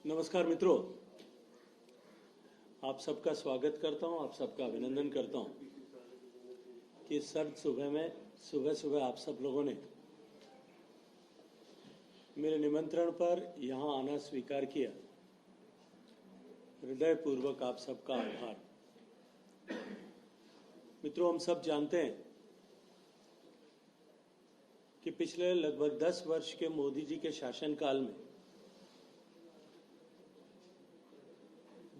नमस्कार मित्रों, आप सबका स्वागत करता हूं, आप सबका अभिनंदन करता हूं कि सर्द सुबह में सुबह आप सब लोगों ने मेरे निमंत्रण पर यहां आना स्वीकार किया। हृदयपूर्वक आप सबका आभार। मित्रों, हम सब जानते हैं कि पिछले लगभग 10 वर्ष के मोदी जी के शासनकाल में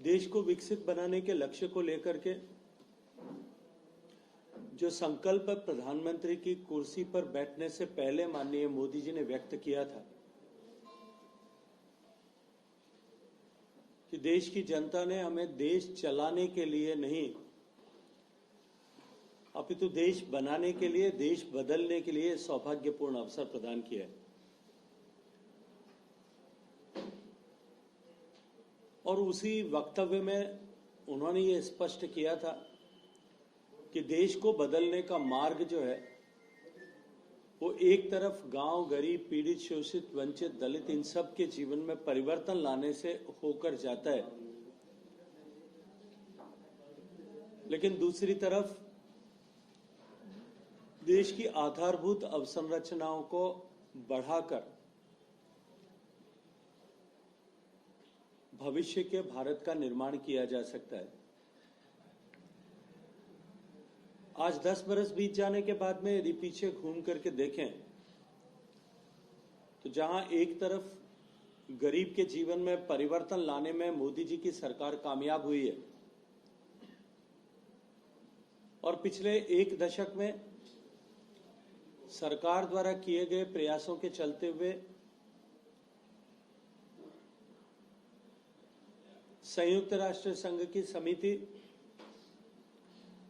देश को विकसित बनाने के लक्ष्य को लेकर के जो संकल्प प्रधानमंत्री की कुर्सी पर बैठने से पहले माननीय मोदी जी ने व्यक्त किया था कि देश की जनता ने हमें देश चलाने के लिए नहीं अपितु देश बनाने के लिए, देश बदलने के लिए सौभाग्यपूर्ण अवसर प्रदान किया है। और उसी वक्तव्य में उन्होंने ये स्पष्ट किया था कि देश को बदलने का मार्ग जो है वो एक तरफ गांव, गरीब, पीड़ित, शोषित, वंचित, दलित इन सब के जीवन में परिवर्तन लाने से होकर जाता है, लेकिन दूसरी तरफ देश की आधारभूत अवसंरचनाओं को बढ़ाकर भविष्य के भारत का निर्माण किया जा सकता है। आज 10 बरस बीत जाने के बाद में यदि पीछे घूम करके देखें तो जहां एक तरफ गरीब के जीवन में परिवर्तन लाने में मोदी जी की सरकार कामयाब हुई है और पिछले एक दशक में सरकार द्वारा किए गए प्रयासों के चलते हुए संयुक्त राष्ट्र संघ की समिति,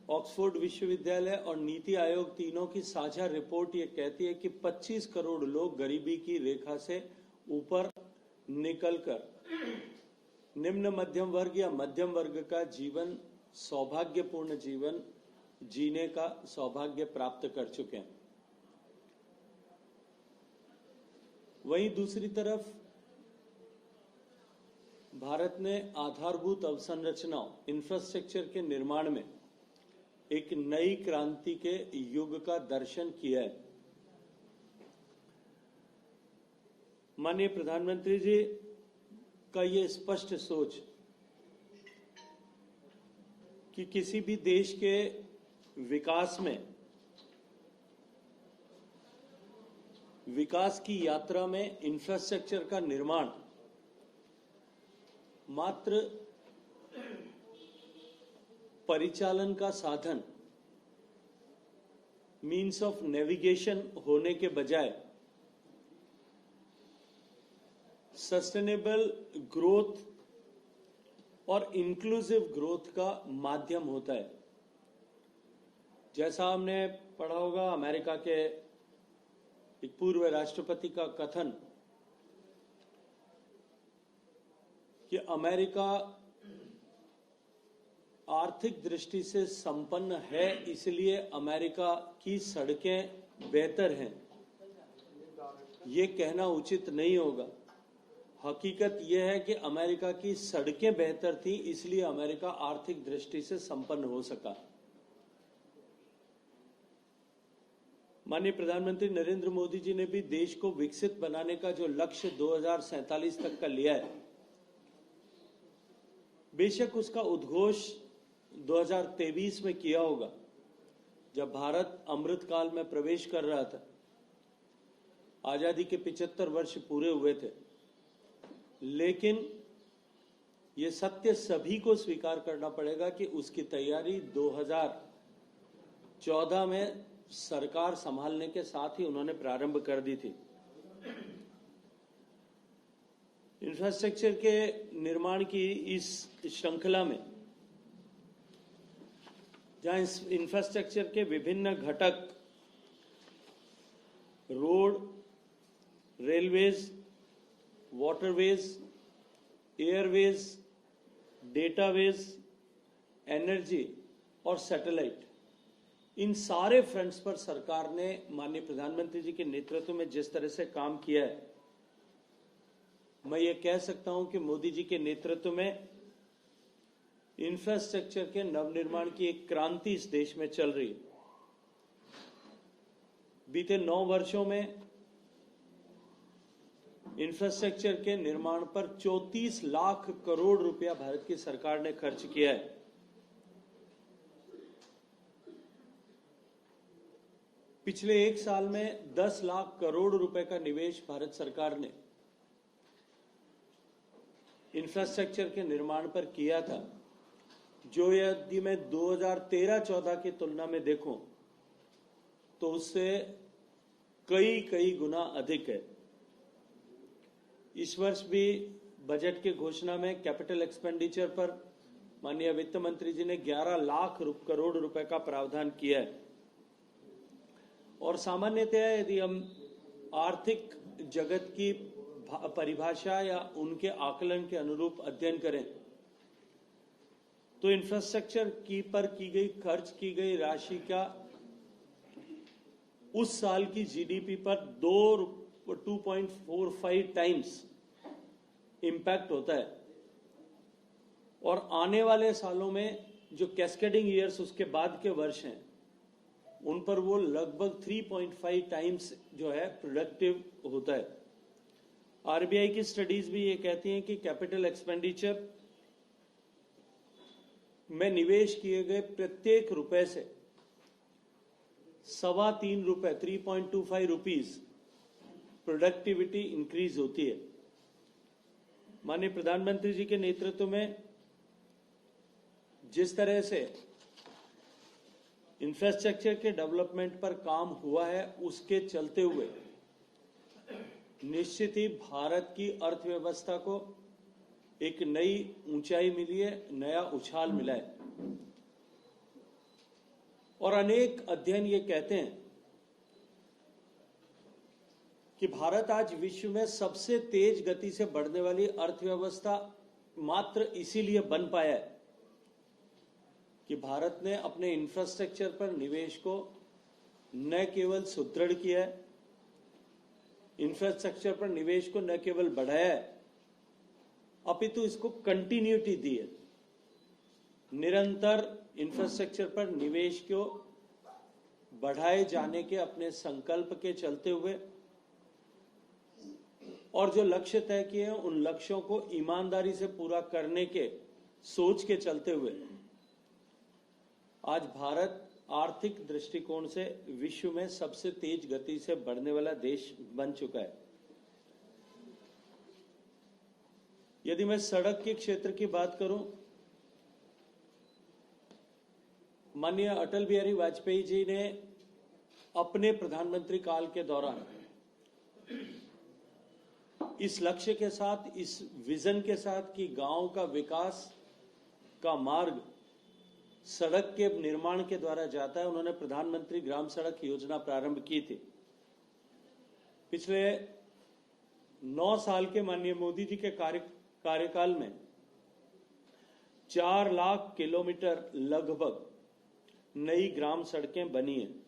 ऑक्सफोर्ड विश्वविद्यालय और नीति आयोग तीनों की साझा रिपोर्ट ये कहती है कि 25 करोड़ लोग गरीबी की रेखा से ऊपर निकलकर निम्न मध्यम वर्ग या मध्यम वर्ग का जीवन, सौभाग्यपूर्ण जीवन जीने का सौभाग्य प्राप्त कर चुके हैं। वहीं दूसरी तरफ भारत ने आधारभूत अवसंरचनाओं, इंफ्रास्ट्रक्चर के निर्माण में एक नई क्रांति के युग का दर्शन किया है। माननीय प्रधानमंत्री जी का ये स्पष्ट सोच कि किसी भी देश के विकास में, विकास की यात्रा में इंफ्रास्ट्रक्चर का निर्माण मात्र परिचालन का साधन, मीन्स ऑफ नेविगेशन होने के बजाय सस्टेनेबल ग्रोथ और इंक्लूसिव ग्रोथ का माध्यम होता है। जैसा हमने पढ़ा होगा अमेरिका के एक पूर्व राष्ट्रपति का कथन कि अमेरिका आर्थिक दृष्टि से संपन्न है, इसलिए अमेरिका की सड़कें बेहतर हैं। ये कहना उचित नहीं होगा। हकीकत यह है कि अमेरिका की सड़कें बेहतर थी, इसलिए अमेरिका आर्थिक दृष्टि से संपन्न हो सका। माननीय प्रधानमंत्री नरेंद्र मोदी जी ने भी देश को विकसित बनाने का जो लक्ष्य 2047 तक का लिया है, बेशक उसका उद्घोष 2023 में किया होगा जब भारत अमृतकाल में प्रवेश कर रहा था। आजादी के 75 वर्ष पूरे हुए थे, लेकिन ये सत्य सभी को स्वीकार करना पड़ेगा कि उसकी तैयारी 2014 में सरकार संभालने के साथ ही उन्होंने प्रारंभ कर दी थी। इंफ्रास्ट्रक्चर के निर्माण की इस श्रृंखला में जहां इस इंफ्रास्ट्रक्चर के विभिन्न घटक road, railways, waterways, airways, dataways, energy और सैटेलाइट, इन सारे फ्रंट्स पर सरकार ने माननीय प्रधानमंत्री जी के नेतृत्व में जिस तरह से काम किया है, मैं ये कह सकता हूं कि मोदी जी के नेतृत्व में इंफ्रास्ट्रक्चर के नवनिर्माण की एक क्रांति इस देश में चल रही है। बीते 9 वर्षों में इंफ्रास्ट्रक्चर के निर्माण पर 34 लाख करोड़ रुपया भारत की सरकार ने खर्च किया है। पिछले 1 साल में 10 लाख करोड़ रुपए का निवेश भारत सरकार ने इंफ्रास्ट्रक्चर के निर्माण पर किया था, जो यदि मैं 2013-14 की तुलना में देखूं तो उससे कई गुना अधिक है। इस वर्ष भी बजट की घोषणा में कैपिटल एक्सपेंडिचर पर माननीय वित्त मंत्री जी ने 11 लाख करोड़ रुपए का प्रावधान किया है। और सामान्यतः यदि हम आर्थिक जगत की परिभाषा या उनके आकलन के अनुरूप अध्ययन करें तो इंफ्रास्ट्रक्चर पर खर्च की गई राशि का उस साल की जीडीपी पर 2.45 टाइम्स इंपैक्ट होता है, और आने वाले सालों में जो कैस्केडिंग ईयर्स उसके बाद के वर्ष हैं उन पर वो लगभग 3.5 टाइम्स जो है प्रोडक्टिव होता है। आरबीआई की स्टडीज भी ये कहती हैं कि कैपिटल एक्सपेंडिचर में निवेश किए गए प्रत्येक रुपए से 3.25 रुपए 3.25 रुपीज प्रोडक्टिविटी इंक्रीज होती है। माननीय प्रधानमंत्री जी के नेतृत्व में जिस तरह से इंफ्रास्ट्रक्चर के डेवलपमेंट पर काम हुआ है, उसके चलते हुए निश्चित ही भारत की अर्थव्यवस्था को एक नई ऊंचाई मिली है, नया उछाल मिला है। और अनेक अध्ययन ये कहते हैं कि भारत आज विश्व में सबसे तेज गति से बढ़ने वाली अर्थव्यवस्था मात्र इसीलिए बन पाया है कि भारत ने अपने इंफ्रास्ट्रक्चर पर निवेश को न केवल सुदृढ़ किया है, इंफ्रास्ट्रक्चर पर निवेश को न केवल बढ़ाया है, अपितु इसको कंटिन्यूटी दी है। निरंतर इंफ्रास्ट्रक्चर पर निवेश को बढ़ाए जाने के अपने संकल्प के चलते हुए और जो लक्ष्य तय किए हैं उन लक्ष्यों को ईमानदारी से पूरा करने के सोच के चलते हुए आज भारत आर्थिक दृष्टिकोण से विश्व में सबसे तेज गति से बढ़ने वाला देश बन चुका है। यदि मैं सड़क के क्षेत्र की बात करूं, माननीय अटल बिहारी वाजपेयी जी ने अपने प्रधानमंत्री काल के दौरान इस लक्ष्य के साथ, इस विजन के साथ कि गांव का विकास का मार्ग सड़क के निर्माण के द्वारा जाता है, उन्होंने प्रधानमंत्री ग्राम सड़क योजना प्रारंभ की थी। पिछले 9 साल के माननीय मोदी जी के कार्यकाल में 4 लाख किलोमीटर लगभग नई ग्राम सड़कें बनी हैं।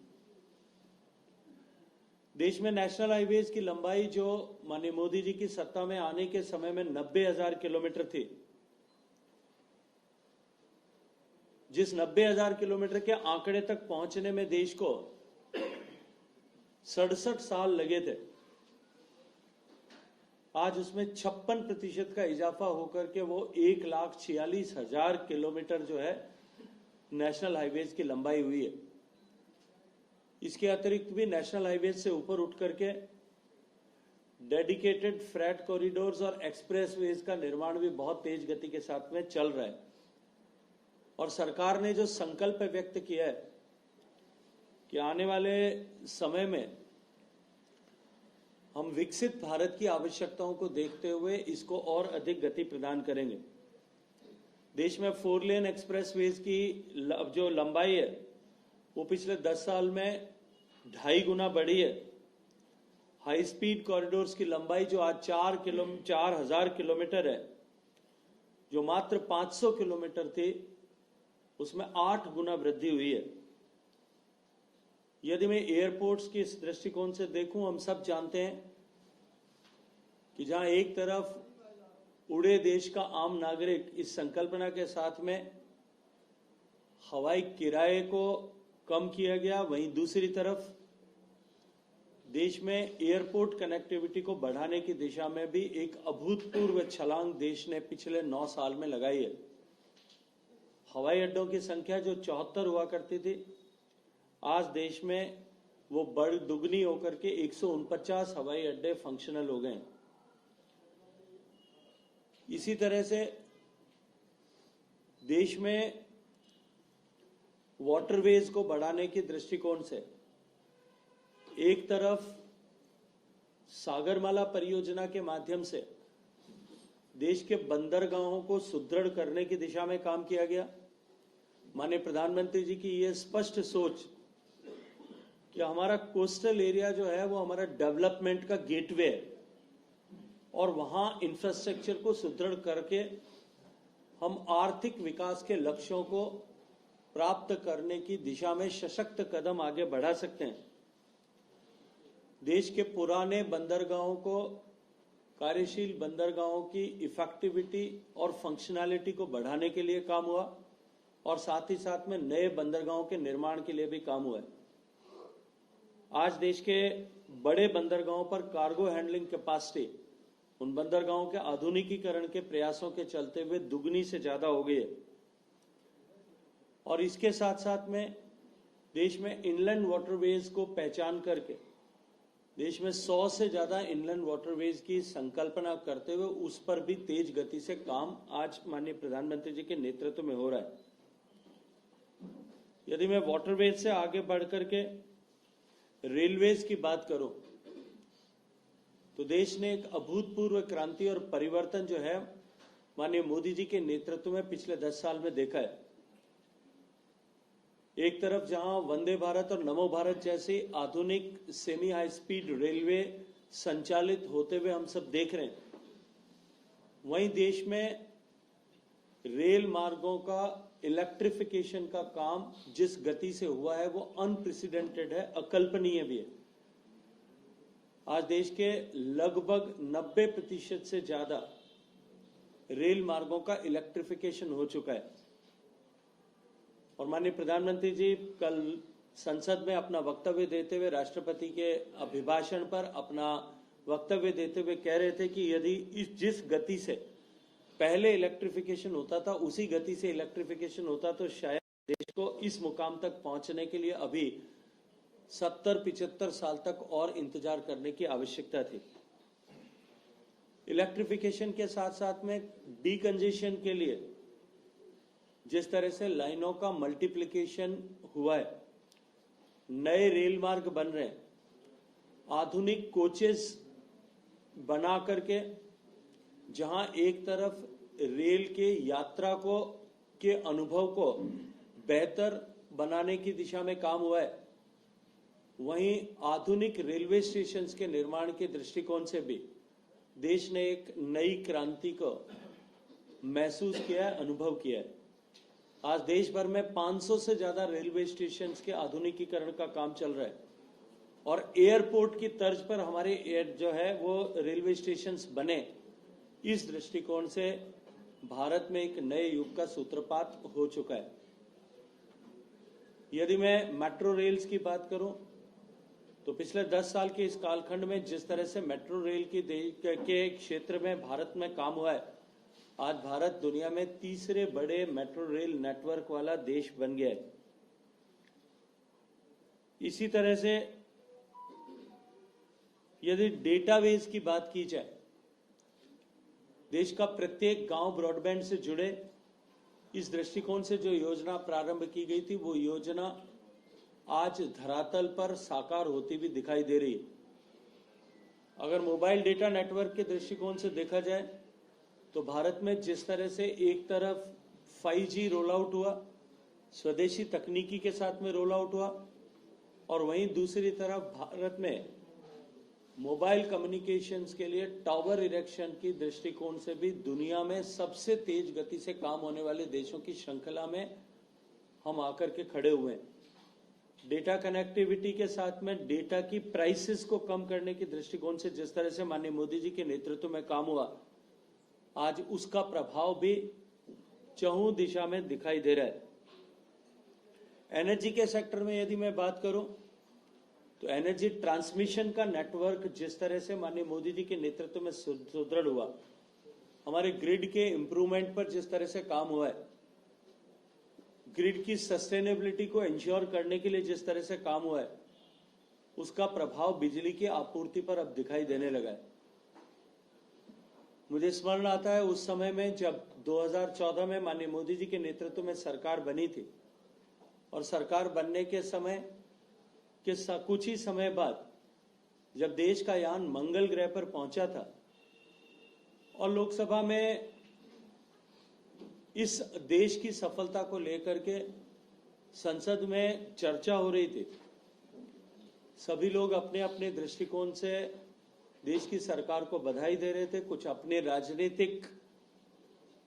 देश में नेशनल हाईवेज की लंबाई जो माननीय मोदी जी की सत्ता में आने के समय में 90,000 किलोमीटर थी, जिस 90,000 किलोमीटर के आंकड़े तक पहुंचने में देश को 67 साल लगे थे, आज उसमें 56% का इजाफा होकर के वो 1,46,000 किलोमीटर जो है नेशनल हाईवेज की लंबाई हुई है। इसके अतिरिक्त भी नेशनल हाईवेज से ऊपर उठ करके डेडिकेटेड फ्रेट कॉरिडोर्स और एक्सप्रेसवेज का निर्माण भी बहुत तेज गति के साथ में चल रहा है। और सरकार ने जो संकल्प व्यक्त किया है कि आने वाले समय में हम विकसित भारत की आवश्यकताओं को देखते हुए इसको और अधिक गति प्रदान करेंगे। देश में 4 लेन एक्सप्रेसवेज की जो लंबाई है वो पिछले 10 साल में 2.5 गुना बढ़ी है। हाई स्पीड कॉरिडोर्स की लंबाई जो आज 4,000 किलोमीटर है, जो मात्र 500 किलोमीटर थी, उसमें 8 गुना वृद्धि हुई है। यदि मैं एयरपोर्ट्स के इस दृष्टिकोण से देखूं, हम सब जानते हैं कि जहां एक तरफ उड़े देश का आम नागरिक इस संकल्पना के साथ में हवाई किराए को कम किया गया, वहीं दूसरी तरफ देश में एयरपोर्ट कनेक्टिविटी को बढ़ाने की दिशा में भी एक अभूतपूर्व छलांग देश ने पिछले 9 साल में लगाई है। हवाई अड्डों की संख्या जो 74 हुआ करती थी, आज देश में वो बढ़ दुगनी होकर के 149 हवाई अड्डे फंक्शनल हो गए हैं। इसी तरह से देश में वाटरवेज को बढ़ाने के दृष्टिकोण से एक तरफ सागरमाला परियोजना के माध्यम से देश के बंदरगाहों को सुदृढ़ करने की दिशा में काम किया गया। माननीय प्रधानमंत्री जी की ये स्पष्ट सोच कि हमारा कोस्टल एरिया जो है वो हमारा डेवलपमेंट का गेटवे है और वहां इंफ्रास्ट्रक्चर को सुदृढ़ करके हम आर्थिक विकास के लक्ष्यों को प्राप्त करने की दिशा में सशक्त कदम आगे बढ़ा सकते हैं। देश के पुराने बंदरगाहों को, कार्यशील बंदरगाहों की इफेक्टिविटी और फंक्शनैलिटी को बढ़ाने के लिए काम हुआ और साथ ही साथ में नए बंदरगाहों के निर्माण के लिए भी काम हुआ है। आज देश के बड़े बंदरगाहों पर कार्गो हैंडलिंग कैपेसिटी उन बंदरगाहों के आधुनिकीकरण के प्रयासों के चलते हुए दुगनी से ज्यादा हो गई है और इसके साथ साथ में देश में इनलैंड वाटरवेज को पहचान करके देश में 100 से ज्यादा इनलैंड वाटरवेज की संकल्पना करते हुए उस पर भी तेज गति से काम आज माननीय प्रधानमंत्री जी के नेतृत्व में हो रहा है। यदि मैं वाटरवेज से आगे बढ़कर के रेलवेज की बात करूं तो देश ने एक अभूतपूर्व क्रांति और परिवर्तन जो है माननीय मोदी जी के नेतृत्व में पिछले 10 साल में देखा है। एक तरफ जहां वंदे भारत और नमो भारत जैसी आधुनिक सेमी हाई स्पीड रेलवे संचालित होते हुए हम सब देख रहे हैं, वहीं देश में रेल मार्गों का इलेक्ट्रिफिकेशन का काम जिस गति से हुआ है वो अनप्रेसिडेंटेड है, अकल्पनीय भी है। आज देश के लगभग 90% से ज्यादा रेल मार्गों का इलेक्ट्रिफिकेशन हो चुका है और माननीय प्रधानमंत्री जी कल संसद में अपना वक्तव्य देते हुए राष्ट्रपति के अभिभाषण पर अपना वक्तव्य देते हुए कह रहे थे कि यदि जिस गति से पहले इलेक्ट्रिफिकेशन होता था उसी गति से इलेक्ट्रिफिकेशन होता तो शायद देश को इस मुकाम तक पहुंचने के लिए अभी 70-75 साल तक और इंतजार करने की आवश्यकता थी। इलेक्ट्रिफिकेशन के साथ साथ में डीकंजेशन के लिए जिस तरह से लाइनों का मल्टीप्लिकेशन हुआ है, नए रेल मार्ग बन रहे हैं, आधुनिक कोचेस बना करके जहां एक तरफ रेल के यात्रा को के अनुभव को बेहतर बनाने की दिशा में काम हुआ है, वहीं आधुनिक रेलवे स्टेशंस के निर्माण के दृष्टिकोण से भी देश ने एक नई क्रांति को महसूस किया है, अनुभव किया है। आज देश भर में 500 से ज्यादा रेलवे स्टेशंस के आधुनिकीकरण का काम चल रहा है और एयरपोर्ट की तर्ज पर हमारे जो है वो रेलवे स्टेशंस बने। इस दृष्टिकोण से भारत में एक नए युग का सूत्रपात हो चुका है। यदि मैं मेट्रो रेल्स की बात करूं तो पिछले 10 साल के इस कालखंड में जिस तरह से मेट्रो रेल के क्षेत्र में भारत में काम हुआ है, आज भारत दुनिया में तीसरे बड़े मेट्रो रेल नेटवर्क वाला देश बन गया है। इसी तरह से यदि डेटाबेस की बात की जाए, देश का प्रत्येक गांव ब्रॉडबैंड से जुड़े, इस दृष्टिकोण से जो योजना प्रारंभ की गई थी वो योजना आज धरातल पर साकार होती भी दिखाई दे रही है। अगर मोबाइल डेटा नेटवर्क के दृष्टिकोण से देखा जाए तो भारत में जिस तरह से एक तरफ 5G रोल आउट हुआ, स्वदेशी तकनीकी के साथ में रोल आउट हुआ, और वहीं दूसरी तरफ भारत में मोबाइल कम्युनिकेशंस के लिए टावर इरेक्शन की दृष्टिकोण से भी दुनिया में सबसे तेज गति से काम होने वाले देशों की श्रृंखला में हम आकर के खड़े हुए हैं। डेटा कनेक्टिविटी के साथ में डेटा की प्राइसेस को कम करने की दृष्टिकोण से जिस तरह से माननीय मोदी जी के नेतृत्व में काम हुआ, आज उसका प्रभाव भी चहुं दिशा में दिखाई दे रहा है। एनर्जी के सेक्टर में यदि मैं बात करूं तो एनर्जी ट्रांसमिशन का नेटवर्क जिस तरह से माननीय मोदी जी के नेतृत्व में सुदृढ़ हुआ, हमारे ग्रिड के इंप्रूवमेंट पर जिस तरह से काम हुआ है, ग्रिड की सस्टेनेबिलिटी को इंश्योर करने के लिए जिस तरह से काम हुआ है, उसका प्रभाव बिजली की आपूर्ति पर अब दिखाई देने लगा है। मुझे स्मरण आता है उस समय में जब 2014 में माननीय मोदी जी के नेतृत्व में सरकार बनी थी, और सरकार बनने के समय के कुछ ही समय बाद जब देश का यान मंगल ग्रह पर पहुंचा था और लोकसभा में इस देश की सफलता को लेकर के संसद में चर्चा हो रही थी, सभी लोग अपने अपने दृष्टिकोण से देश की सरकार को बधाई दे रहे थे। कुछ अपने राजनीतिक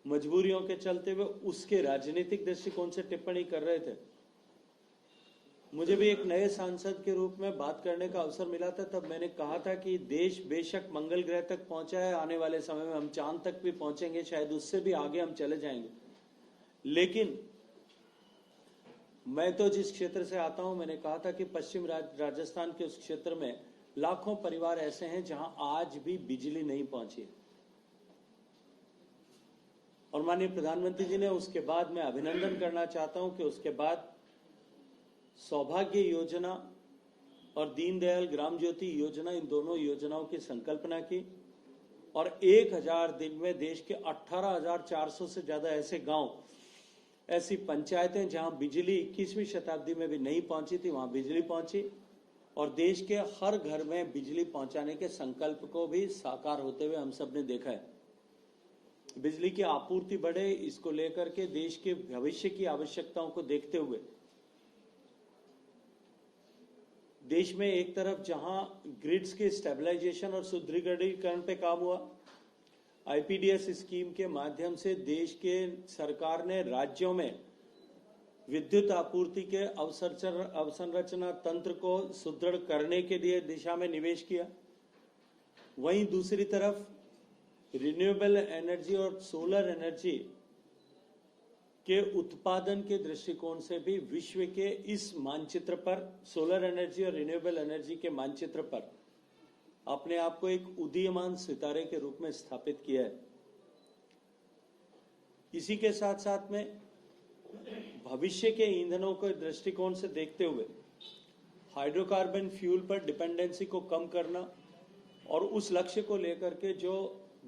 मजबूरियों के चलते हुए उसके राजनीतिक दृष्टिकोण से टिप्पणी कर रहे थे। मुझे भी एक नए सांसद के रूप में बात करने का अवसर मिला था। तब मैंने कहा था कि देश बेशक मंगल ग्रह तक पहुंचा है, आने वाले समय में हम चांद तक भी पहुंचेंगे, शायद उससे भी आगे हम चले जाएंगे, लेकिन मैं तो जिस क्षेत्र से आता हूं, मैंने कहा था कि पश्चिम राजस्थान के उस क्षेत्र में लाखों परिवार ऐसे हैं जहां आज भी बिजली नहीं पहुंची। और माननीय प्रधानमंत्री जी ने उसके बाद, मैं अभिनंदन करना चाहता हूं कि उसके बाद सौभाग्य योजना और दीनदयाल ग्राम ज्योति योजना, इन दोनों योजनाओं की संकल्पना की और 1000 दिन में देश के 18,400 से ज्यादा ऐसे गांव, ऐसी पंचायतें जहां बिजली 21वीं शताब्दी में भी नहीं पहुंची थी, वहां बिजली पहुंची और देश के हर घर में बिजली पहुंचाने के संकल्प को भी साकार होते हुए हम सब ने देखा है। बिजली की आपूर्ति बढ़े, इसको लेकर के देश के भविष्य की आवश्यकताओं को देखते हुए देश में एक तरफ जहां ग्रिड्स के स्टेबलाइजेशन और सुदृढ़ीकरण पे काम हुआ, आईपीडीएस स्कीम के माध्यम से देश के सरकार ने राज्यों में विद्युत आपूर्ति के अवसंरचना तंत्र को सुदृढ़ करने के लिए दिशा में निवेश किया। वहीं दूसरी तरफ रिन्यूएबल एनर्जी और सोलर एनर्जी के उत्पादन के दृष्टिकोण से भी विश्व के इस मानचित्र पर, सोलर एनर्जी और रिन्यूएबल एनर्जी के मानचित्र पर अपने आप को एक उदीयमान सितारे के रूप में स्थापित किया है। इसी के साथ साथ में भविष्य के ईंधनों के दृष्टिकोण से देखते हुए हाइड्रोकार्बन फ्यूल पर डिपेंडेंसी को कम करना और उस लक्ष्य को लेकर के जो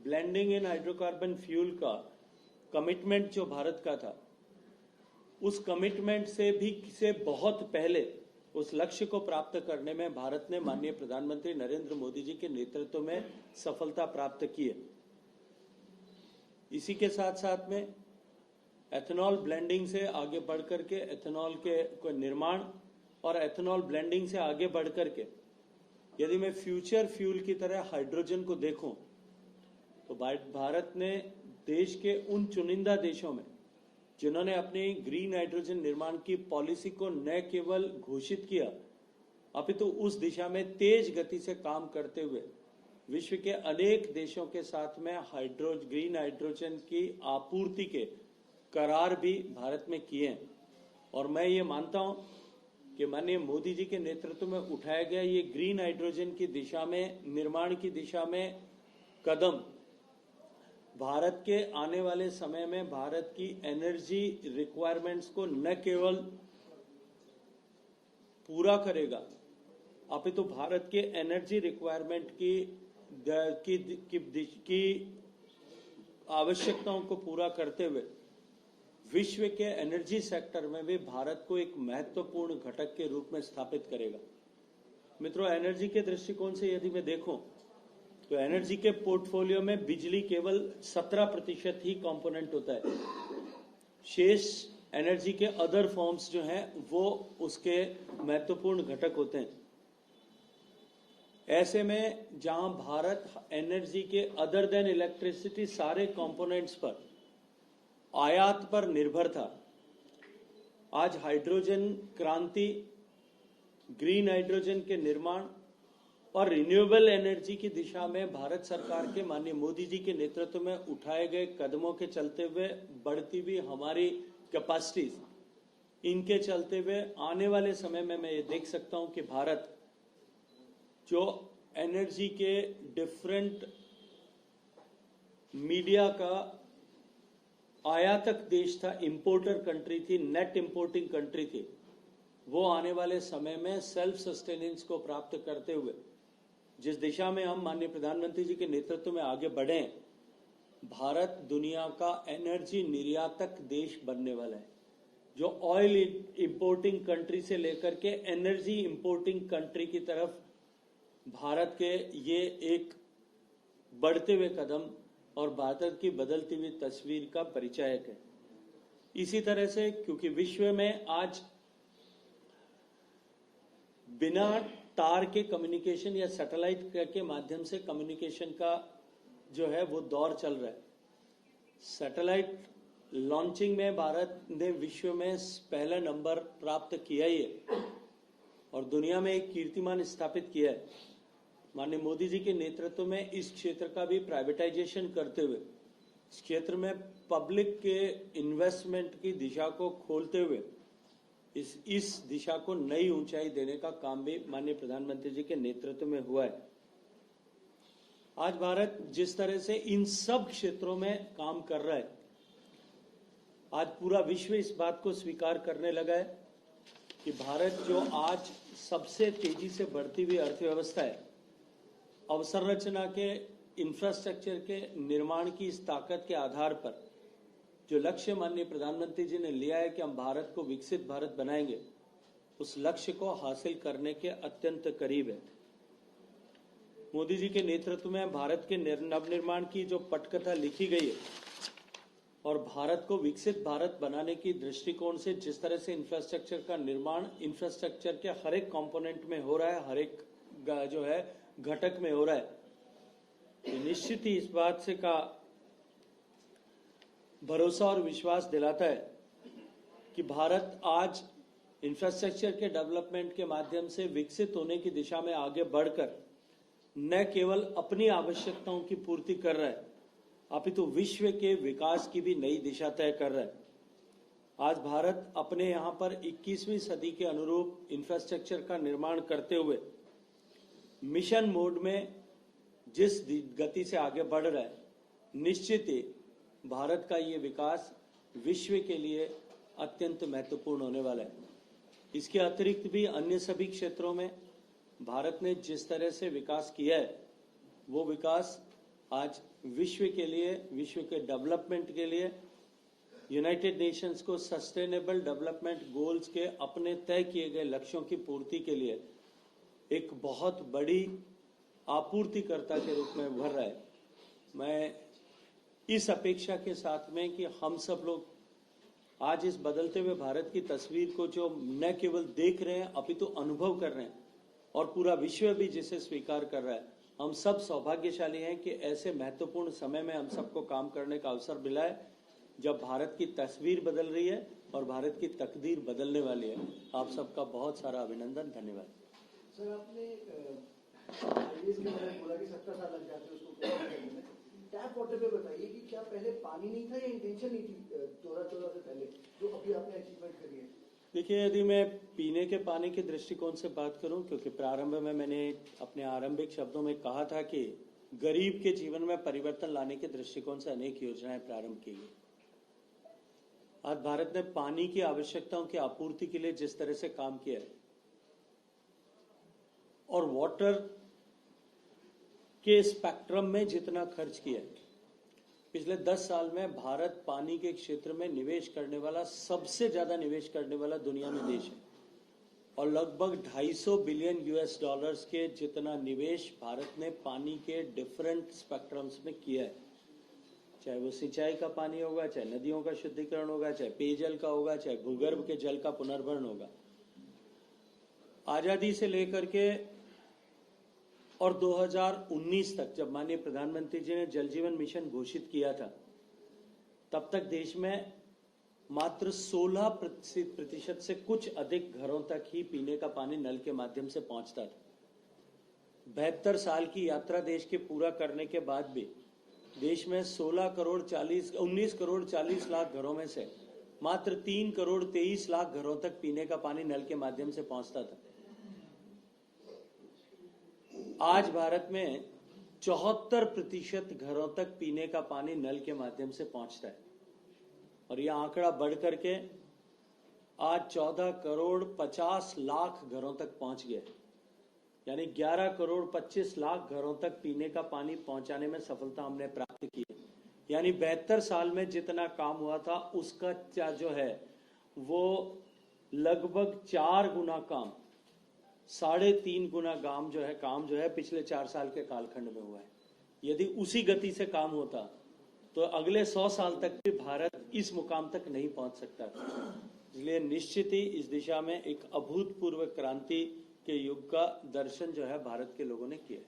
ब्लेंडिंग इन हाइड्रोकार्बन फ्यूल का कमिटमेंट जो भारत का था, उस कमिटमेंट से बहुत पहले उस लक्ष्य को प्राप्त करने में भारत ने माननीय प्रधानमंत्री नरेंद्र मोदी जी के नेतृत्व में सफलता प्राप्त की है। इसी के साथ साथ में एथेनॉल ब्लेंडिंग से आगे बढ़कर के एथेनॉल के निर्माण और एथेनॉल ब्लेंडिंग से आगे बढ़कर के यदि मैं फ्यूचर फ्यूल की तरह हाइड्रोजन को देखूं तो भारत ने देश के उन चुनिंदा देशों में जिन्होंने अपनी ग्रीन हाइड्रोजन निर्माण की पॉलिसी को न केवल घोषित किया अपितु उस दिशा में तेज गति से काम करते हुए विश्व के अनेक देशों के साथ में ग्रीन हाइड्रोजन की आपूर्ति के करार भी भारत में किए हैं। और मैं ये मानता हूं कि माननीय मोदी जी के नेतृत्व में उठाया गया ये ग्रीन हाइड्रोजन की दिशा में, निर्माण की दिशा में कदम भारत के आने वाले समय में भारत की एनर्जी रिक्वायरमेंट्स को न केवल पूरा करेगा अपितु भारत के एनर्जी रिक्वायरमेंट की आवश्यकताओं को पूरा करते हुए विश्व के एनर्जी सेक्टर में भी भारत को एक महत्वपूर्ण घटक के रूप में स्थापित करेगा। मित्रों, एनर्जी के दृष्टिकोण से यदि मैं देखूं तो एनर्जी के पोर्टफोलियो में बिजली केवल 17% ही कंपोनेंट होता है। शेष एनर्जी के अदर फॉर्म्स जो हैं वो उसके महत्वपूर्ण घटक होते हैं। ऐसे में जहां भारत एनर्जी के अदर देन इलेक्ट्रिसिटी सारे कंपोनेंट्स पर आयात पर निर्भर था, आज हाइड्रोजन क्रांति ग्रीन हाइड्रोजन के निर्माण और रिन्यूएबल एनर्जी की दिशा में भारत सरकार के माननीय मोदी जी के नेतृत्व में उठाए गए कदमों के चलते हुए बढ़ती हुई हमारी कैपेसिटीज, इनके चलते हुए आने वाले समय में मैं ये देख सकता हूं कि भारत जो एनर्जी के डिफरेंट मीडिया का आयातक देश था, इंपोर्टर कंट्री थी, नेट इंपोर्टिंग कंट्री थी, वो आने वाले समय में सेल्फ सस्टेनेंस को प्राप्त करते हुए जिस दिशा में हम माननीय प्रधानमंत्री जी के नेतृत्व में आगे बढ़े, भारत दुनिया का एनर्जी निर्यातक देश बनने वाला है, जो ऑयल इंपोर्टिंग कंट्री से लेकर के एनर्जी इंपोर्टिंग कंट्री की तरफ भारत के ये एक बढ़ते हुए कदम और भारत की बदलती हुई तस्वीर का परिचायक है। इसी तरह से क्योंकि विश्व में आज बिना तार के कम्युनिकेशन या सैटेलाइट के माध्यम से कम्युनिकेशन का जो है वो दौर चल रहा है। सैटेलाइट लॉन्चिंग में भारत ने विश्व में पहला नंबर प्राप्त किया ही है और दुनिया में एक कीर्तिमान स्थापित किया है। माननीय मोदी जी के नेतृत्व में इस क्षेत्र का भी प्राइवेटाइजेशन करते हुए इस क्षेत्र में पब्लिक के इन्वेस्टमेंट की दिशा को खोलते हुए इस दिशा को नई ऊंचाई देने का काम भी माननीय प्रधानमंत्री जी के नेतृत्व में हुआ है। आज भारत जिस तरह से इन सब क्षेत्रों में काम कर रहा है, आज पूरा विश्व इस बात को स्वीकार करने लगा है कि भारत जो आज सबसे तेजी से बढ़ती हुई अर्थव्यवस्था है, अवसंरचना के इंफ्रास्ट्रक्चर के निर्माण की इस ताकत के आधार पर जो लक्ष्य माननीय प्रधानमंत्री जी ने लिया है कि हम भारत को विकसित भारत बनाएंगे, उस लक्ष्य को हासिल करने के अत्यंत करीब है। मोदी जी के नेतृत्व में भारत के नवनिर्माण की जो पटकथा लिखी गई है और भारत को विकसित भारत बनाने की दृष्टिकोण से जिस तरह से इंफ्रास्ट्रक्चर का निर्माण इंफ्रास्ट्रक्चर के हर एक कंपोनेंट में हो रहा है, हर एक जो है घटक में हो रहा है, तो निश्चित ही इस बात से का भरोसा और विश्वास दिलाता है कि भारत आज इंफ्रास्ट्रक्चर के डेवलपमेंट के माध्यम से विकसित होने की दिशा में आगे बढ़कर न केवल अपनी आवश्यकताओं की पूर्ति कर रहा है, अपितु विश्व के विकास की भी नई दिशा तय कर रहा है। आज भारत अपने यहाँ पर 21वीं सदी के अनुरूप इंफ्रास्ट्रक्चर का निर्माण करते हुए मिशन मोड में जिस गति से आगे बढ़ रहा है, निश्चित ही भारत का ये विकास विश्व के लिए अत्यंत महत्वपूर्ण होने वाला है। इसके अतिरिक्त भी अन्य सभी क्षेत्रों में भारत ने जिस तरह से विकास किया है, वो विकास आज विश्व के लिए, विश्व के डेवलपमेंट के लिए, यूनाइटेड नेशंस को सस्टेनेबल डेवलपमेंट गोल्स के अपने तय किए गए लक्ष्यों की पूर्ति के लिए एक बहुत बड़ी आपूर्तिकर्ता के रूप में उभर रहा है। मैं इस अपेक्षा के साथ में कि हम सब लोग आज इस बदलते हुए भारत की तस्वीर को जो न केवल देख रहे हैं अपितु अनुभव कर रहे हैं और पूरा विश्व भी जिसे स्वीकार कर रहा है, हम सब सौभाग्यशाली हैं कि ऐसे महत्वपूर्ण समय में हम सबको काम करने का अवसर मिला है जब भारत की तस्वीर बदल रही है और भारत की तकदीर बदलने वाली है। आप सबका बहुत सारा अभिनंदन, धन्यवाद। सर, आपने हाईवेज के बारे में बोला कि 70 साल लग जाते हैं उसको पूरा करने में। टैप वाटर पे बताइए कि क्या पहले पानी नहीं था या इंटेंशन नहीं थी 14 से पहले, जो अभी आपने अचीवमेंट करी है? देखिए, यदि मैं पीने के पानी के दृष्टिकोण से बात करूं, क्योंकि प्रारंभ में मैंने अपने आरंभिक शब्दों में कहा था कि गरीब के जीवन में परिवर्तन लाने के दृष्टिकोण से अनेक योजनाएं प्रारंभ की गई। आज भारत ने पानी की आवश्यकताओं की आपूर्ति के लिए जिस तरह से काम किया है और वाटर के स्पेक्ट्रम में जितना खर्च किया है, पिछले 10 साल में भारत पानी के क्षेत्र में निवेश करने वाला, सबसे ज्यादा निवेश करने वाला दुनिया में देश है और लगभग 250 बिलियन US डॉलर्स के जितना निवेश भारत ने पानी के डिफरेंट स्पेक्ट्रम्स में किया है। चाहे वो सिंचाई का पानी होगा, चाहे नदियों का शुद्धिकरण होगा, चाहे पेयजल का होगा, चाहे भूगर्भ के जल का पुनर्भरण होगा। आजादी से लेकर के और 2019 तक जब माननीय प्रधानमंत्री जी ने जल जीवन मिशन घोषित किया था, तब तक देश में मात्र 16% से कुछ अधिक घरों तक ही पीने का पानी नल के माध्यम से पहुंचता था। 72 साल की यात्रा देश के पूरा करने के बाद भी देश में 19 करोड़ 40 लाख घरों में से मात्र 3 करोड़ 23 लाख घरों तक पीने का पानी नल के माध्यम से पहुंचता था। आज भारत में 74% घरों तक पीने का पानी नल के माध्यम से पहुंचता है और यह आंकड़ा बढ़ करके आज 14 करोड़ 50 लाख घरों तक पहुंच गया, यानी 11 करोड़ 25 लाख घरों तक पीने का पानी पहुंचाने में सफलता हमने प्राप्त की है। यानी 72 साल में जितना काम हुआ था उसका जो है वो लगभग 4 गुना काम, 3.5 गुना काम जो है पिछले 4 साल के कालखंड में हुआ है। यदि उसी गति से काम होता तो अगले 100 साल तक भी भारत इस मुकाम तक नहीं पहुंच सकता। इसलिए निश्चित ही इस दिशा में एक अभूतपूर्व क्रांति के युग का दर्शन जो है भारत के लोगों ने किया है।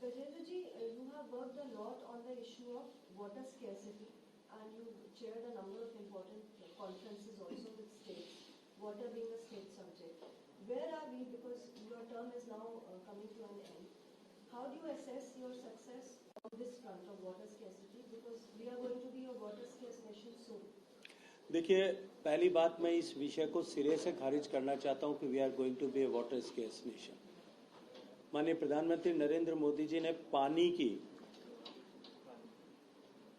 Gajendra ji, you have worked a lot on the issue of water scarcity and you chaired a number of important conferences also with states, water being a state subject. Where are we, because your term is now coming to an end? How do you assess your success on this front of water scarcity, because we are going to be a water scarce nation soon? देखिए, पहली बात मैं इस विषय को सिरे से खारिज करना चाहता हूं कि we are going to be a water scarce nation. माननीय प्रधानमंत्री नरेंद्र मोदी जी ने पानी की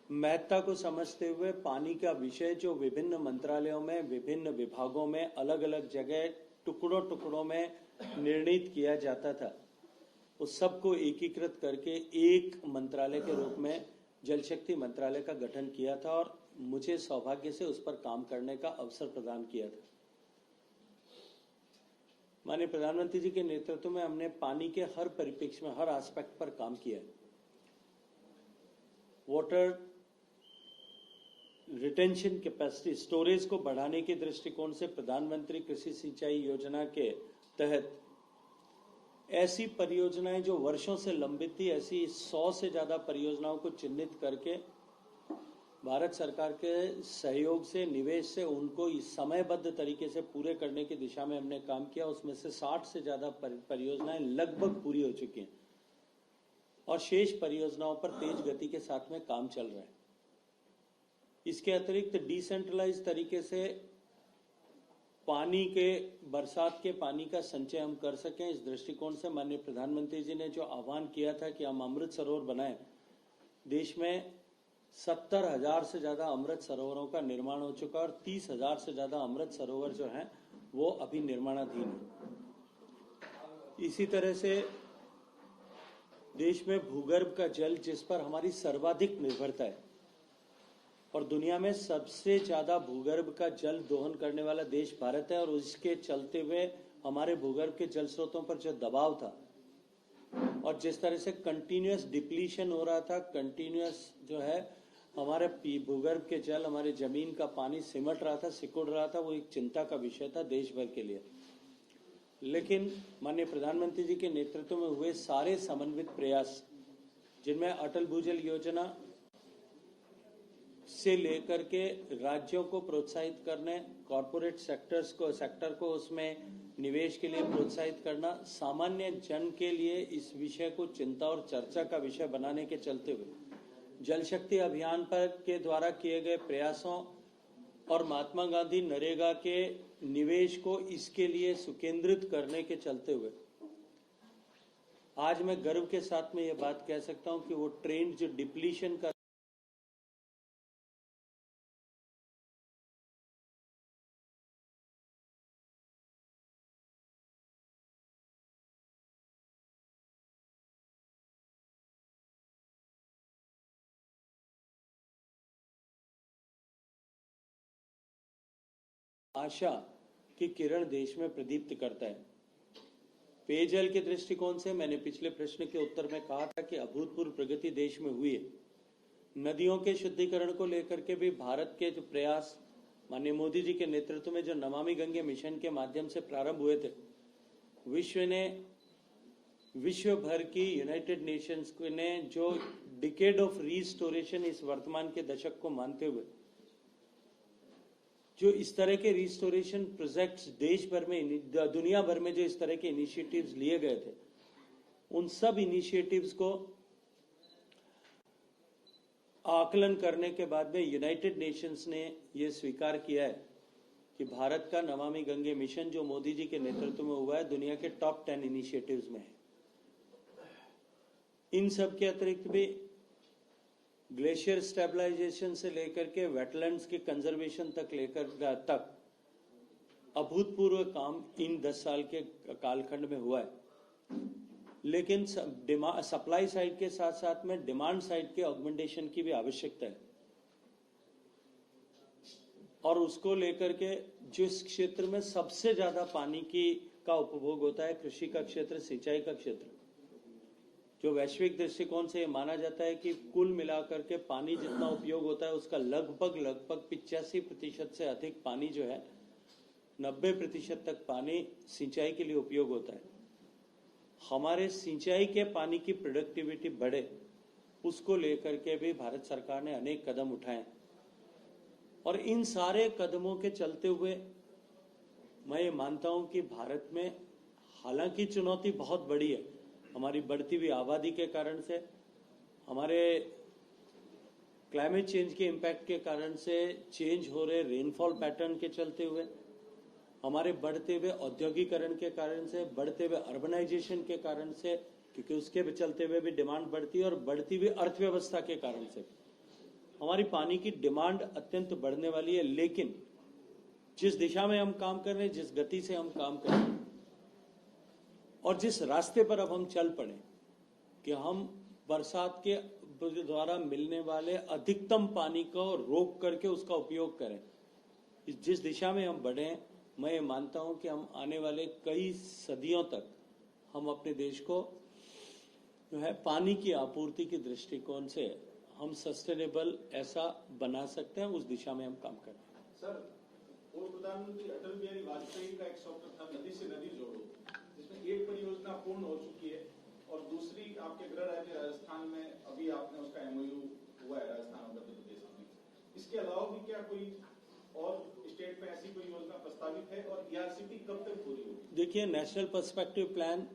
महत्ता को समझते हुए पानी का विषय जो विभिन्न मंत्रालयों में, विभिन्न विभागों में, अलग अलग जगह टुकड़ों में निर्णीत किया जाता था, उस सबको एकीकृत करके एक मंत्रालय के रूप में जल शक्ति मंत्रालय का गठन किया था और मुझे सौभाग्य से उस पर काम करने का अवसर प्रदान किया था। माननीय प्रधानमंत्री जी के नेतृत्व में हमने पानी के हर परिप्रेक्ष्य में, हर एस्पेक्ट पर काम किया। वाटर रिटेंशन कैपेसिटी, स्टोरेज को बढ़ाने के दृष्टिकोण से प्रधानमंत्री कृषि सिंचाई योजना के तहत ऐसी परियोजनाएं जो वर्षों से लंबित थी, ऐसी 100 से ज्यादा परियोजनाओं को चिन्हित करके भारत सरकार के सहयोग से, निवेश से उनको इस समयबद्ध तरीके से पूरे करने की दिशा में हमने काम किया। उसमें से 60 से ज्यादा परियोजनाएं लगभग पूरी हो चुकी हैं और शेष परियोजनाओं पर तेज गति के साथ में काम चल रहा है। इसके अतिरिक्त डिसेंट्रलाइज तरीके से पानी के, बरसात के पानी का संचय हम कर सकें, इस दृष्टिकोण से माननीय प्रधानमंत्री जी ने जो आह्वान किया था कि हम अमृत सरोवर बनाएं, देश में 70,000 से ज्यादा अमृत सरोवरों का निर्माण हो चुका और 30,000 से ज्यादा अमृत सरोवर जो हैं वो अभी निर्माणाधीन है। इसी तरह से देश में भूगर्भ का जल, जिस पर हमारी सर्वाधिक निर्भरता है और दुनिया में सबसे ज्यादा भूगर्भ का जल दोहन करने वाला देश भारत है, और उसके चलते हुए हमारे भूगर्भ के जल स्रोतों पर जो दबाव था और जिस तरह से कंटिन्यूअस डिप्लीशन हो रहा था, कंटिन्यूअस जो है हमारे भूगर्भ के जल, हमारे जमीन का पानी सिमट रहा था, सिकुड़ रहा था, वो एक चिंता का विषय था देश भर के लिए। लेकिन माननीय प्रधानमंत्री जी के नेतृत्व में हुए सारे समन्वित प्रयास, जिनमें अटल भूजल योजना से लेकर के राज्यों को प्रोत्साहित करने, कॉरपोरेट सेक्टर को उसमें निवेश के लिए प्रोत्साहित करना, सामान्य जन के लिए इस विषय को चिंता और चर्चा का विषय बनाने के चलते हुए जल शक्ति अभियान पर के द्वारा किए गए प्रयासों और महात्मा गांधी नरेगा के निवेश को इसके लिए सुकेंद्रित करने के चलते हुए आज मैं गर्व के साथ में यह बात कह सकता हूं कि वो ट्रेंड जो डिप्लीशन का आशा की किरण देश में प्रदीप्त करता है। पेयजल के दृष्टिकोण से मैंने पिछले प्रश्न के उत्तर में कहा था कि अभूतपूर्व प्रगति देश में हुई है। नदियों के शुद्धिकरण को लेकर के भी भारत के जो प्रयास माननीय मोदी जी के नेतृत्व में जो नमामि गंगे मिशन के माध्यम से प्रारंभ हुए थे, विश्व भर की यूनाइटेड नेशंस ने जो डिकेड ऑफ रिस्टोरेशन इस वर्तमान के दशक को मानते हुए जो इस तरह के रिस्टोरेशन प्रोजेक्ट्स देश भर में, दुनिया भर में जो इस तरह के इनिशिएटिव्स लिए गए थे, उन सब इनिशिएटिव्स को आकलन करने के बाद में यूनाइटेड नेशंस ने यह स्वीकार किया है कि भारत का नमामि गंगे मिशन जो मोदी जी के नेतृत्व में हुआ है, दुनिया के टॉप 10 इनिशिएटिव्स में है। इन सब के अतिरिक्त भी ग्लेशियर स्टेबलाइजेशन से लेकर के वेटलैंड्स के कंजर्वेशन तक अभूतपूर्व काम इन 10 साल के कालखंड में हुआ है। लेकिन सप्लाई साइड के साथ साथ में डिमांड साइड के ऑगमेंटेशन की भी आवश्यकता है, और उसको लेकर के जिस क्षेत्र में सबसे ज्यादा पानी का उपभोग होता है, कृषि का क्षेत्र, सिंचाई का क्षेत्र, जो वैश्विक दृष्टिकोण से माना जाता है कि कुल मिलाकर के पानी जितना उपयोग होता है उसका लगभग 85% से अधिक पानी जो है, 90% तक पानी सिंचाई के लिए उपयोग होता है। हमारे सिंचाई के पानी की प्रोडक्टिविटी बढ़े, उसको लेकर के भी भारत सरकार ने अनेक कदम उठाए, और इन सारे कदमों के चलते हुए मैं ये मानता हूं कि भारत में हालांकि चुनौती बहुत बड़ी है, हमारी बढ़ती हुई आबादी के कारण से, हमारे क्लाइमेट चेंज के इम्पैक्ट के कारण से, चेंज हो रहे रेनफॉल पैटर्न के चलते हुए, हमारे बढ़ते हुए औद्योगिकरण के कारण से, बढ़ते हुए अर्बनाइजेशन के कारण से, क्योंकि उसके चलते हुए भी डिमांड बढ़ती है, और बढ़ती हुई अर्थव्यवस्था के कारण से हमारी पानी की डिमांड अत्यंत बढ़ने वाली है। लेकिन जिस दिशा में हम काम कर रहे हैं, जिस गति से हम काम कर रहे हैं, और जिस रास्ते पर अब हम चल पड़े कि हम बरसात के द्वारा मिलने वाले अधिकतम पानी को रोक करके उसका उपयोग करें, जिस दिशा में हम बढ़े हैं, मैं ये मानता हूं कि हम आने वाले कई सदियों तक हम अपने देश को जो है पानी की आपूर्ति के दृष्टिकोण से हम सस्टेनेबल ऐसा बना सकते हैं, उस दिशा में हम काम कर रहे हैं। सर, पूर्व प्रधानमंत्री अटल बिहारी वाजपेयी का एक स्वप्न था नदी से नदी जोड़ो, जिसमें एक परियोजना पूर्ण हो चुकी है और दूसरी आपके गृह राज्य राजस्थान में अभी आपने उसका एमओयू हुआ है राजस्थान और मध्य प्रदेश में। इसके अलावा भी क्या कोई और स्टेट में ऐसी कोई योजना प्रस्तावित है, और ईआरसीपी कब तक पूरी होगी? देखिए, नेशनल पर्सपेक्टिव प्लान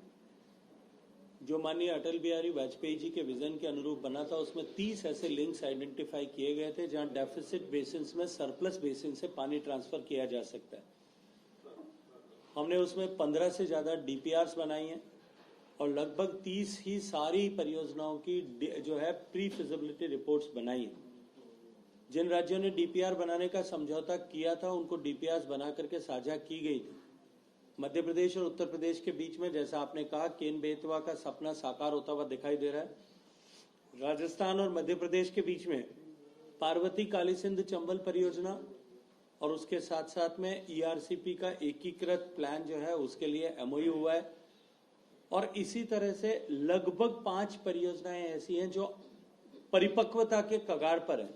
जो माननीय अटल बिहारी वाजपेयी जी के विजन के अनुरूप बना था, उसमें 30 ऐसे लिंक्स आइडेंटिफाई किए गए थे जहां डेफिसिट बेसिन में सरप्लस बेसिन से पानी ट्रांसफर किया जा सकता है। हमने उसमें 15 से ज्यादा डीपीआरस बनाई हैं, और लगभग 30 ही सारी परियोजनाओं की जो है प्री फिजिबिलिटी रिपोर्ट्स बनाई हैं। जिन राज्यों ने डीपीआर बनाने का समझौता किया था, उनको डीपीआर बना करके साझा की गई थी। मध्य प्रदेश और उत्तर प्रदेश के बीच में, जैसा आपने कहा, केन बेतवा का सपना साकार होता हुआ दिखाई दे रहा है। राजस्थान और मध्य प्रदेश के बीच में पार्वती काली सिंध चंबल परियोजना, और उसके साथ साथ में ईआरसीपी का एकीकृत प्लान जो है उसके लिए एमओयू हुआ है। और इसी तरह से लगभग 5 परियोजनाएं ऐसी हैं जो परिपक्वता के कगार पर है,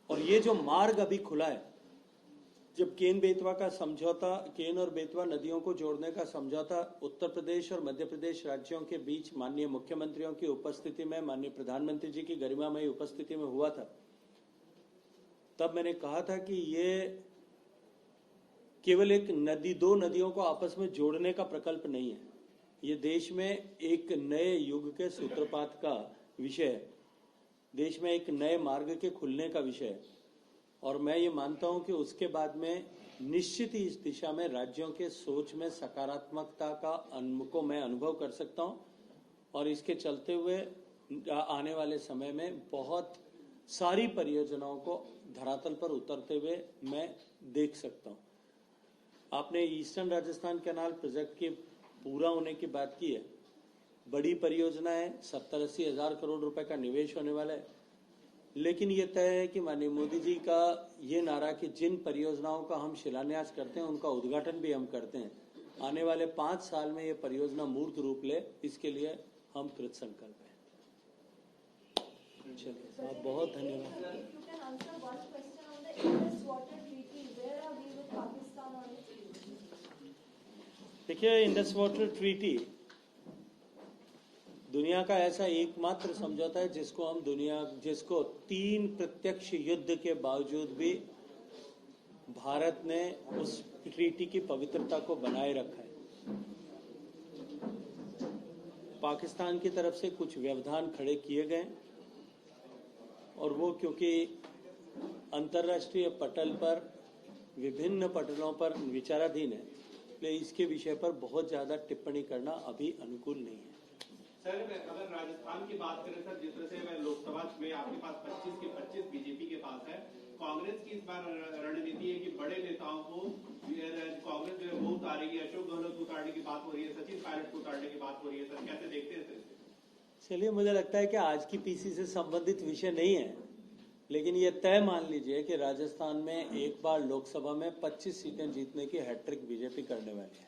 और ये जो मार्ग अभी खुला है, जब केन बेतवा का समझौता, केन और बेतवा नदियों को जोड़ने का समझौता उत्तर प्रदेश और मध्य प्रदेश राज्यों के बीच माननीय मुख्यमंत्रियों की उपस्थिति में, माननीय प्रधानमंत्री जी की गरिमामयी उपस्थिति में हुआ था, तब मैंने कहा था कि ये केवल एक नदी, 2 नदियों को आपस में जोड़ने का प्रकल्प नहीं है, ये देश में एक नए युग के सूत्रपात का विषय है, देश में एक नए मार्ग के खुलने का विषय है। और मैं ये मानता हूं कि उसके बाद में निश्चित ही इस दिशा में राज्यों के सोच में सकारात्मकता को मैं अनुभव कर सकता हूं, और इसके चलते हुए आने वाले समय में बहुत सारी परियोजनाओं को धरातल पर उतरते हुए मैं देख सकता हूं। आपने ईस्टर्न राजस्थान कैनाल प्रोजेक्ट के पूरा होने की बात की है, बड़ी परियोजना है, 70-80 हजार करोड़ रुपए का निवेश होने वाला है। लेकिन ये तय है कि माननीय मोदी जी का ये नारा कि जिन परियोजनाओं का हम शिलान्यास करते हैं उनका उद्घाटन भी हम करते हैं, आने वाले 5 साल में ये परियोजना मूर्त रूप ले, इसके लिए हम कृत संकल्प हैं। चलिए, बहुत बहुत धन्यवाद। देखिए, इंडस वाटर ट्रीटी दुनिया का ऐसा एकमात्र समझौता है जिसको 3 प्रत्यक्ष युद्ध के बावजूद भी भारत ने उस ट्रीटी की पवित्रता को बनाए रखा है। पाकिस्तान की तरफ से कुछ व्यवधान खड़े किए गए और वो क्योंकि अंतर्राष्ट्रीय पटल पर विभिन्न पटलों पर विचाराधीन है, इसलिए इसके विषय पर बहुत ज्यादा टिप्पणी करना अभी अनुकूल नहीं है। सर अगर राजस्थान की बात करें सर, जिस तरह से मैं लोकसभा में आपके पास 25 के 25 बीजेपी के पास है, कांग्रेस की इस बार रणनीति है कि बड़े नेताओं को कांग्रेस जो है वो उतारेगी, अशोक गहलोत को उतारने की बात हो रही है, सचिन पायलट को उतारने की बात हो रही है, सर कैसे देखते हैं सर? चलिए, मुझे लगता है कि आज की पीसी से संबंधित विषय नहीं है, लेकिन ये तय मान लीजिए कि राजस्थान में एक बार लोकसभा में 25 सीटें जीतने की हैट्रिक बीजेपी करने वाली है।